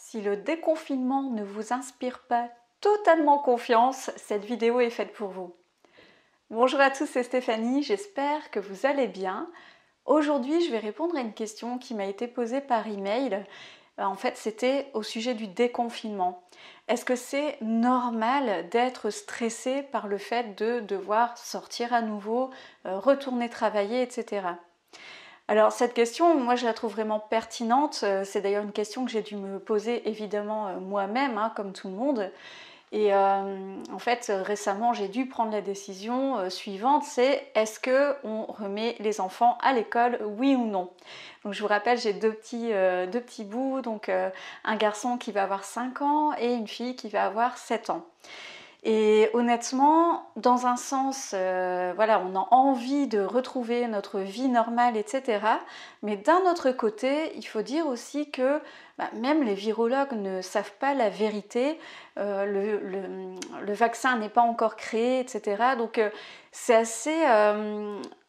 Si le déconfinement ne vous inspire pas totalement confiance, cette vidéo est faite pour vous. Bonjour à tous, c'est Stéphanie, j'espère que vous allez bien. Aujourd'hui, je vais répondre à une question qui m'a été posée par email. En fait, c'était au sujet du déconfinement. Est-ce que c'est normal d'être stressé par le fait de devoir sortir à nouveau, retourner travailler, etc. Alors cette question, moi je la trouve vraiment pertinente. C'est d'ailleurs une question que j'ai dû me poser évidemment moi-même, comme tout le monde. Et en fait, récemment, j'ai dû prendre la décision suivante, c'est est-ce qu'on remet les enfants à l'école, oui ou non? Donc je vous rappelle, j'ai deux petits bouts, donc un garçon qui va avoir 5 ans et une fille qui va avoir 7 ans. Et honnêtement, dans un sens, voilà, on a envie de retrouver notre vie normale, etc. Mais d'un autre côté, il faut dire aussi que même les virologues ne savent pas la vérité. Le vaccin n'est pas encore créé, etc. Donc c'est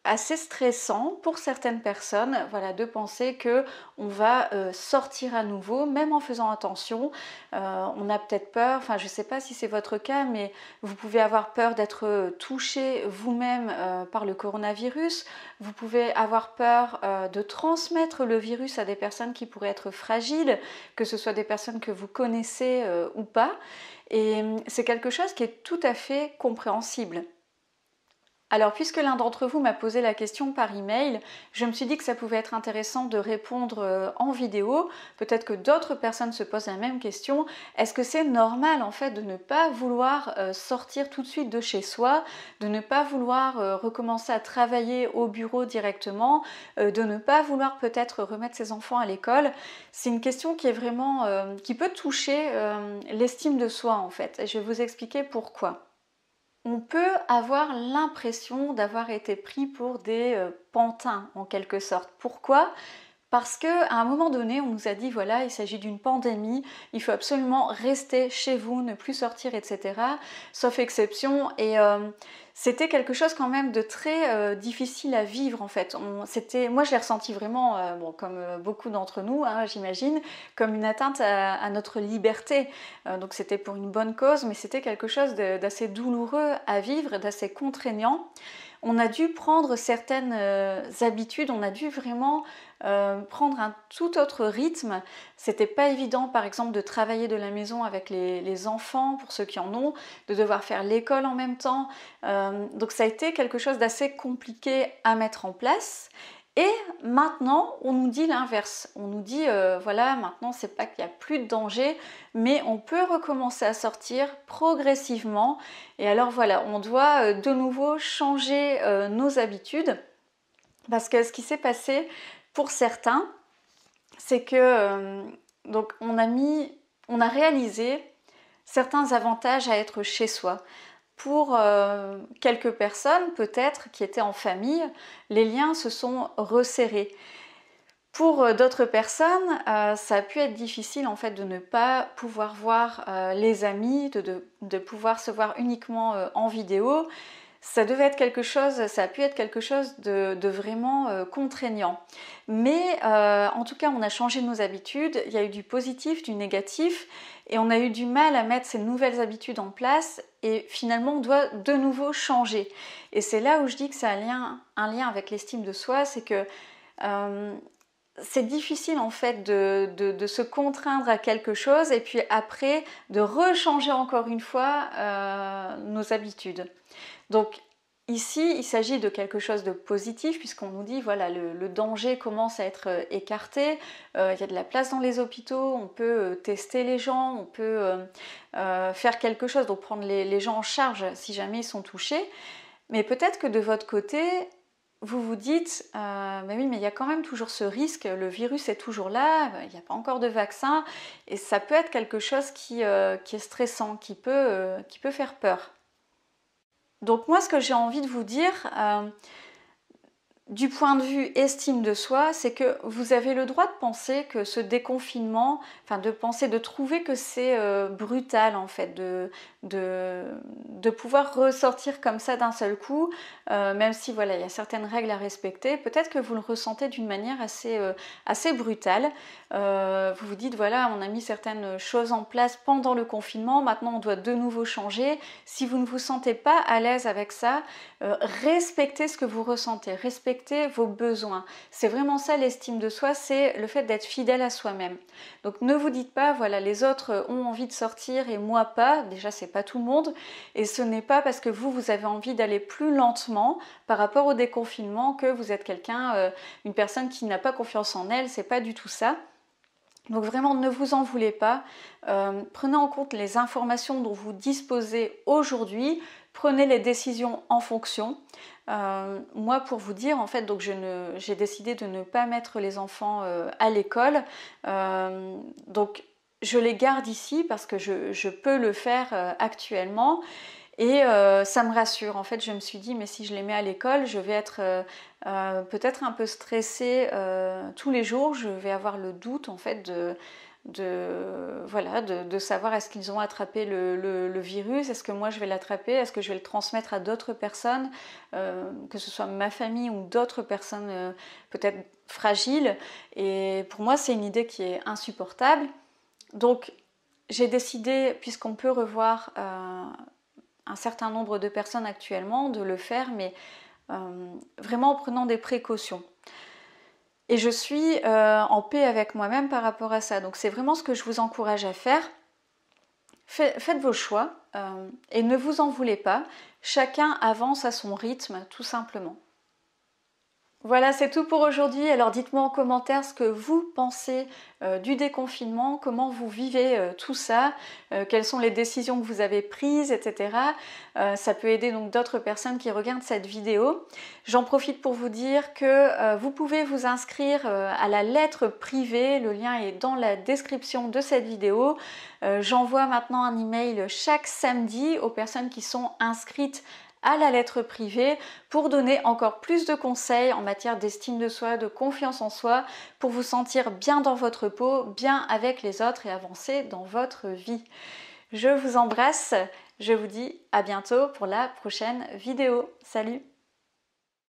assez stressant pour certaines personnes, voilà, de penser qu'on va sortir à nouveau, même en faisant attention. On a peut-être peur, enfin je ne sais pas si c'est votre cas, mais vous pouvez avoir peur d'être touché vous-même par le coronavirus. Vous pouvez avoir peur de transmettre le virus à des personnes qui pourraient être fragiles, que ce soit des personnes que vous connaissez ou pas. Et c'est quelque chose qui est tout à fait compréhensible. Alors, puisque l'un d'entre vous m'a posé la question par email, je me suis dit que ça pouvait être intéressant de répondre en vidéo. Peut-être que d'autres personnes se posent la même question. Est-ce que c'est normal en fait de ne pas vouloir sortir tout de suite de chez soi, de ne pas vouloir recommencer à travailler au bureau directement, de ne pas vouloir peut-être remettre ses enfants à l'école? C'est une question qui est vraiment qui peut toucher l'estime de soi en fait. Et je vais vous expliquer pourquoi. On peut avoir l'impression d'avoir été pris pour des pantins en quelque sorte. Pourquoi ? Parce qu'à un moment donné, on nous a dit voilà, il s'agit d'une pandémie, il faut absolument rester chez vous, ne plus sortir, etc. Sauf exception. Et c'était quelque chose quand même de très difficile à vivre en fait. Moi, je l'ai ressenti vraiment, comme beaucoup d'entre nous, j'imagine, comme une atteinte à notre liberté. Donc c'était pour une bonne cause, mais c'était quelque chose d'assez douloureux à vivre, d'assez contraignant. On a dû prendre certaines habitudes, on a dû vraiment prendre un tout autre rythme. C'était pas évident par exemple de travailler de la maison avec les enfants, pour ceux qui en ont, de devoir faire l'école en même temps. Donc ça a été quelque chose d'assez compliqué à mettre en place. Et maintenant, on nous dit l'inverse. On nous dit, voilà, maintenant, c'est pas qu'il n'y a plus de danger, mais on peut recommencer à sortir progressivement. Et alors voilà, on doit de nouveau changer nos habitudes. Parce que ce qui s'est passé pour certains, c'est que donc on a réalisé certains avantages à être chez soi. Pour quelques personnes, peut-être, qui étaient en famille, les liens se sont resserrés. Pour d'autres personnes, ça a pu être difficile en fait de ne pas pouvoir voir les amis, de pouvoir se voir uniquement en vidéo. Ça devait être quelque chose, ça a pu être quelque chose de vraiment contraignant. Mais en tout cas, on a changé nos habitudes, il y a eu du positif, du négatif, et on a eu du mal à mettre ces nouvelles habitudes en place, et finalement, on doit de nouveau changer. Et c'est là où je dis que ça a un lien avec l'estime de soi, c'est que c'est difficile en fait de se contraindre à quelque chose, et puis après, de rechanger encore une fois nos habitudes. Donc ici, il s'agit de quelque chose de positif puisqu'on nous dit voilà, le danger commence à être écarté, il y a de la place dans les hôpitaux, on peut tester les gens, on peut faire quelque chose, donc prendre les gens en charge si jamais ils sont touchés. Mais peut-être que de votre côté, vous vous dites mais oui, mais il y a quand même toujours ce risque, le virus est toujours là, il n'y a pas encore de vaccin, et ça peut être quelque chose qui est stressant, qui peut faire peur. Donc moi, ce que j'ai envie de vous dire, du point de vue estime de soi, c'est que vous avez le droit de penser que ce déconfinement, enfin de trouver que c'est brutal en fait, de pouvoir ressortir comme ça d'un seul coup, même si voilà, il y a certaines règles à respecter, peut-être que vous le ressentez d'une manière assez brutale. Vous vous dites voilà, on a mis certaines choses en place pendant le confinement, maintenant on doit de nouveau changer. Si vous ne vous sentez pas à l'aise avec ça, respectez ce que vous ressentez, respectez vos besoins. C'est vraiment ça l'estime de soi, c'est le fait d'être fidèle à soi-même. Donc ne vous dites pas, voilà, les autres ont envie de sortir et moi pas. Déjà, c'est pas tout le monde. Et ce n'est pas parce que vous avez envie d'aller plus lentement par rapport au déconfinement que vous êtes quelqu'un, une personne qui n'a pas confiance en elle. C'est pas du tout ça. Donc vraiment, ne vous en voulez pas. Prenez en compte les informations dont vous disposez aujourd'hui. Prenez les décisions en fonction. Moi, pour vous dire, en fait, donc j'ai décidé de ne pas mettre les enfants à l'école. Donc, je les garde ici parce que je peux le faire actuellement. Et ça me rassure. En fait, je me suis dit, mais si je les mets à l'école, je vais être peut-être un peu stressée tous les jours. Je vais avoir le doute, en fait, de savoir est-ce qu'ils ont attrapé le virus, est-ce que moi je vais l'attraper, est-ce que je vais le transmettre à d'autres personnes, que ce soit ma famille ou d'autres personnes peut-être fragiles. Et pour moi, c'est une idée qui est insupportable. Donc, j'ai décidé, puisqu'on peut revoir un certain nombre de personnes actuellement, de le faire, mais vraiment en prenant des précautions. Et je suis en paix avec moi-même par rapport à ça. Donc c'est vraiment ce que je vous encourage à faire. Faites vos choix et ne vous en voulez pas. Chacun avance à son rythme, tout simplement. Voilà, c'est tout pour aujourd'hui. Alors dites-moi en commentaire ce que vous pensez du déconfinement, comment vous vivez tout ça, quelles sont les décisions que vous avez prises, etc. Ça peut aider donc d'autres personnes qui regardent cette vidéo. J'en profite pour vous dire que vous pouvez vous inscrire à la lettre privée. Le lien est dans la description de cette vidéo. J'envoie maintenant un email chaque samedi aux personnes qui sont inscrites à la lettre privée pour donner encore plus de conseils en matière d'estime de soi, de confiance en soi, pour vous sentir bien dans votre peau, bien avec les autres et avancer dans votre vie. Je vous embrasse, je vous dis à bientôt pour la prochaine vidéo. Salut!